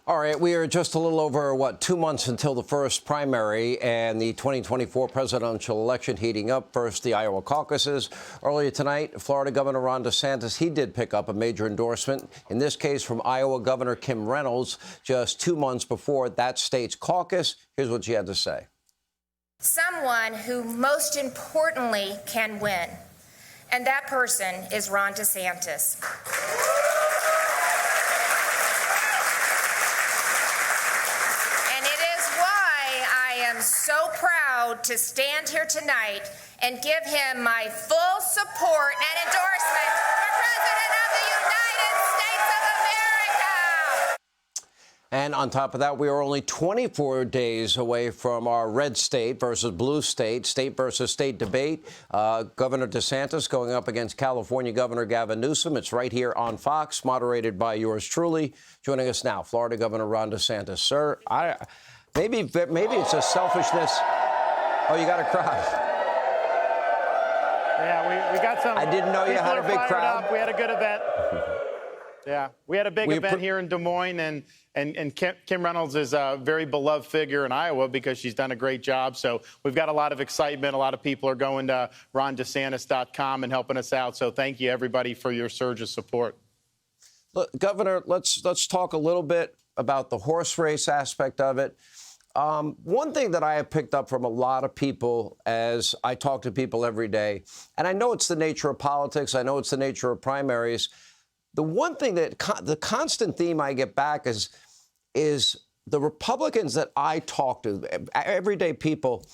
All right, we are just a little over, 2 months until the first primary and the 2024 presidential election heating up. First, the Iowa caucuses. Earlier tonight, Florida Governor Ron DeSantis, he did pick up a major endorsement, in this case from Iowa Governor Kim Reynolds, just 2 months before that state's caucus. Here's what she had to say. Someone who most importantly can win, and that person is Ron DeSantis. I'm so proud to stand here tonight and give him my full support and endorsement for President of the United States of America. And on top of that, we are only 24 days away from our red state versus blue state, state versus state debate. Governor DeSantis going up against California Governor Gavin Newsom. It's right here on Fox, moderated by yours truly. Joining us now, Florida Governor Ron DeSantis. Sir, Maybe it's a selfishness. Oh, you got a crowd. Yeah, we got some. I didn't know you had a big crowd. We had a good event. Yeah, we had a big event here in Des Moines, and Kim Reynolds is a very beloved figure in Iowa because she's done a great job. So we've got a lot of excitement. A lot of people are going to rondesantis.com and helping us out. So thank you, everybody, for your surge of support. Look, Governor, let's talk a little bit about the horse race aspect of it. One thing that I have picked up from a lot of people as I talk to people every day, and I know it's the nature of politics, I know it's the nature of primaries, the one thing that the constant theme I get back is the Republicans that I talk to, everyday people,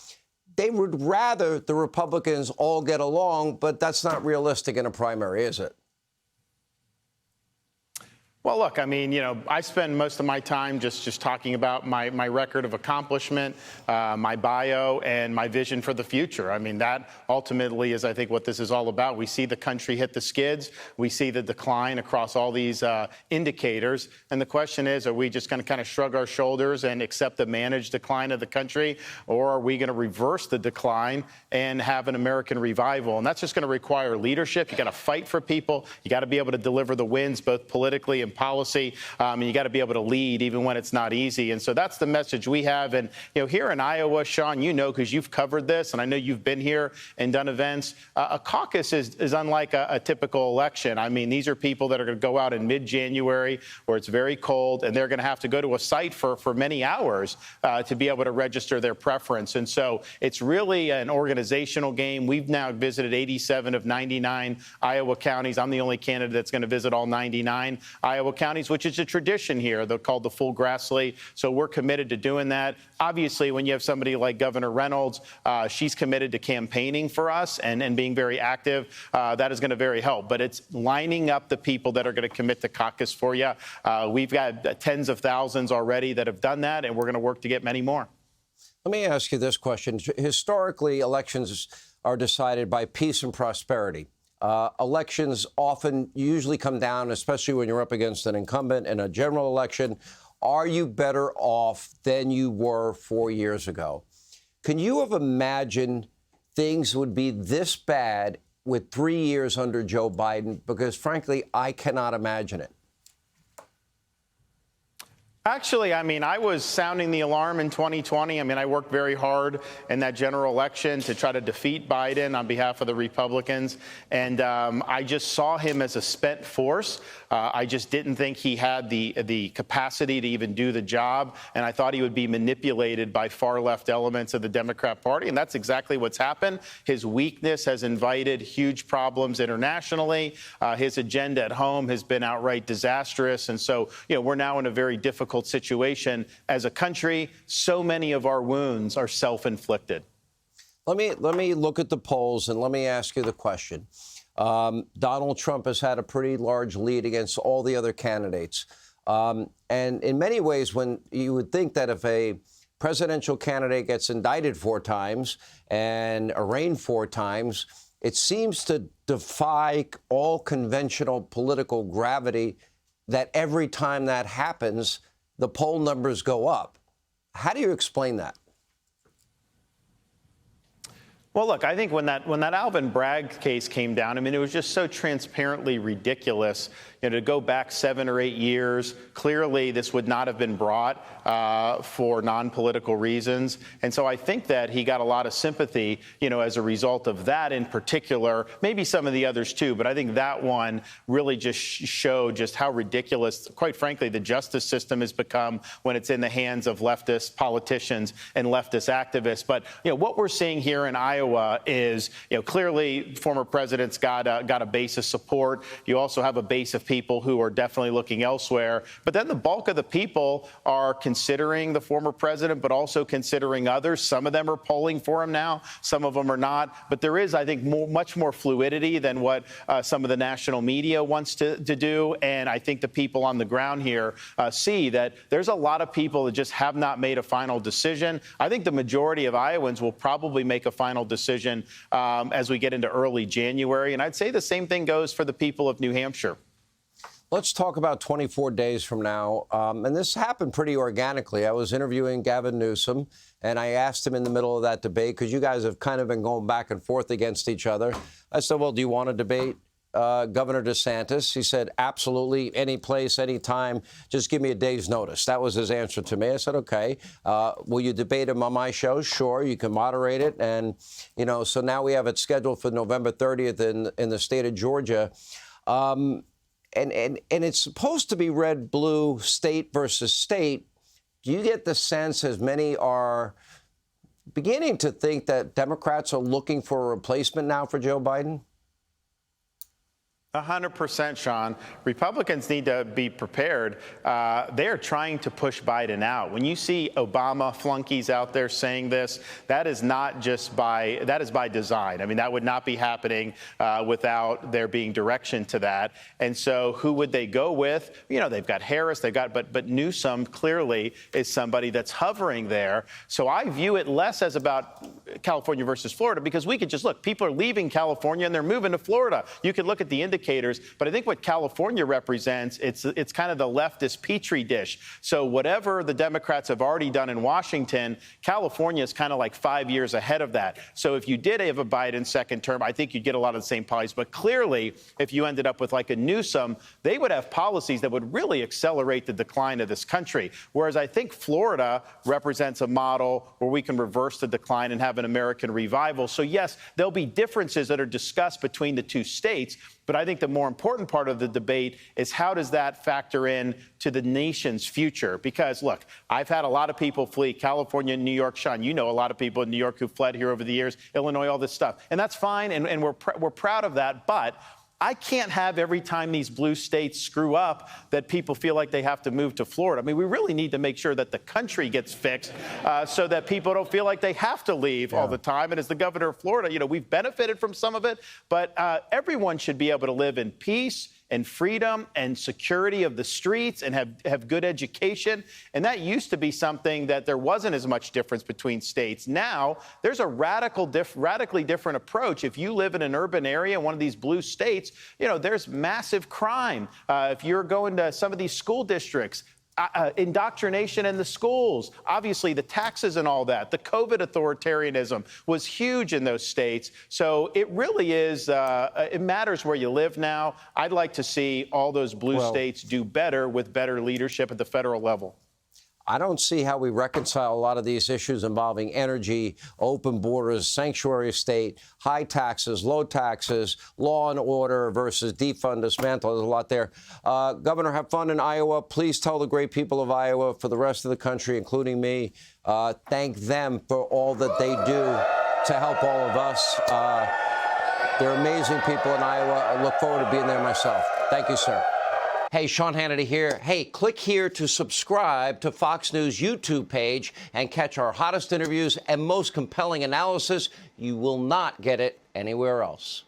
they would rather the Republicans all get along, but that's not realistic in a primary, is it? Well, look, I mean, I spend most of my time just talking about my record of accomplishment, my bio, and my vision for the future. I mean, that ultimately is, I think, what this is all about. We see the country hit the skids. We see the decline across all these indicators. And the question is, are we just going to kind of shrug our shoulders and accept the managed decline of the country? Or are we going to reverse the decline and have an American revival? And that's just going to require leadership. You got to fight for people. You got to be able to deliver the wins, both politically and policy, and you got to be able to lead even when it's not easy. And so that's the message we have. And, here in Iowa, Sean, because you've covered this, and I know you've been here and done events, a caucus is unlike a typical election. I mean, these are people that are going to go out in mid-January where it's very cold, and they're going to have to go to a site for many hours to be able to register their preference. And so it's really an organizational game. We've now visited 87 of 99 Iowa counties. I'm the only candidate that's going to visit all 99 Iowa counties, which is a tradition here. They're called the full Grassley. So we're committed to doing that. Obviously, when you have somebody like Governor Reynolds, she's committed to campaigning for us and being very active. That is going to very help. But it's lining up the people that are going to commit to caucus for you. We've got tens of thousands already that have done that, and we're going to work to get many more. Let me ask you this question. Historically, elections are decided by peace and prosperity. Elections usually come down, especially when you're up against an incumbent in a general election. Are you better off than you were 4 years ago? Can you have imagined things would be this bad with 3 years under Joe Biden? Because, frankly, I cannot imagine it. Actually, I mean, I was sounding the alarm in 2020. I mean, I worked very hard in that general election to try to defeat Biden on behalf of the Republicans. And I just saw him as a spent force. I just didn't think he had the capacity to even do the job. And I thought he would be manipulated by far left elements of the Democrat Party. And that's exactly what's happened. His weakness has invited huge problems internationally. His agenda at home has been outright disastrous. And so, we're now in a very difficult situation as a country. So many of our wounds are self-inflicted. Let me look at the polls and let me ask you the question. Donald Trump has had a pretty large lead against all the other candidates. And in many ways, when you would think that if a presidential candidate gets indicted 4 times and arraigned 4 times, it seems to defy all conventional political gravity that every time that happens, the poll numbers go up. How do you explain that? Well, look, I think when that Alvin Bragg case came down, I mean, it was just so transparently ridiculous. to go back 7 or 8 years, clearly this would not have been brought for non-political reasons. And so I think that he got a lot of sympathy, as a result of that in particular, maybe some of the others too. But I think that one really just showed just how ridiculous, quite frankly, the justice system has become when it's in the hands of leftist politicians and leftist activists. But, what we're seeing here in Iowa is, clearly former president's got a base of support. You also have a base of people who are definitely looking elsewhere. But then the bulk of the people are considering the former president, but also considering others. Some of them are polling for him now. Some of them are not. But there is, I think, much more fluidity than what some of the national media wants to do. And I think the people on the ground here see that there's a lot of people that just have not made a final decision. I think the majority of Iowans will probably make a final decision as we get into early January. And I'd say the same thing goes for the people of New Hampshire. Let's talk about 24 days from now. And this happened pretty organically. I was interviewing Gavin Newsom, and I asked him in the middle of that debate, because you guys have kind of been going back and forth against each other. I said, well, do you want to debate Governor DeSantis? He said, absolutely, any place, any time, just give me a day's notice. That was his answer to me. I said, okay, will you debate him on my show? Sure, you can moderate it. And, so now we have it scheduled for November 30th in the state of Georgia. And it's supposed to be red, blue, state versus state. Do you get the sense, as many are beginning to think, that Democrats are looking for a replacement now for Joe Biden? 100%, Sean. Republicans need to be prepared. They are trying to push Biden out. When you see Obama flunkies out there saying this, that is not just that is by design. I mean, that would not be happening without there being direction to that. And so who would they go with? They've got Harris, but Newsom clearly is somebody that's hovering there. So I view it less as about California versus Florida, because we could just look, people are leaving California and they're moving to Florida. You could look at the indicators. But I think what California represents, it's kind of the leftist petri dish. So whatever the Democrats have already done in Washington, California is kind of like 5 years ahead of that. So if you did have a Biden second term, I think you'd get a lot of the same policies. But clearly, if you ended up with like a Newsom, they would have policies that would really accelerate the decline of this country. Whereas I think Florida represents a model where we can reverse the decline and have an American revival. So yes, there'll be differences that are discussed between the two states. But I think the more important part of the debate is how does that factor in to the nation's future? Because, look, I've had a lot of people flee California and New York. Sean, a lot of people in New York who fled here over the years, Illinois, all this stuff. And that's fine, and we're proud of that. But I can't have every time these blue states screw up that people feel like they have to move to Florida. I mean, we really need to make sure that the country gets fixed so that people don't feel like they have to leave all the time. And as the governor of Florida, we've benefited from some of it, but everyone should be able to live in peace and freedom and security of the streets and have good education. And that used to be something that there wasn't as much difference between states. Now, there's a radically different approach. If you live in an urban area in one of these blue states, there's massive crime. If you're going to some of these school districts, indoctrination in the schools, obviously the taxes and all that, the COVID authoritarianism was huge in those states. So it really is, it matters where you live now. I'd like to see all those blue states do better with better leadership at the federal level. I don't see how we reconcile a lot of these issues involving energy, open borders, sanctuary state, high taxes, low taxes, law and order versus defund, dismantle. There's a lot there. Governor, have fun in Iowa. Please tell the great people of Iowa, for the rest of the country, including me, thank them for all that they do to help all of us. They're amazing people in Iowa. I look forward to being there myself. Thank you, sir. Hey, Sean Hannity here. Hey, click here to subscribe to Fox News YouTube page and catch our hottest interviews and most compelling analysis. You will not get it anywhere else.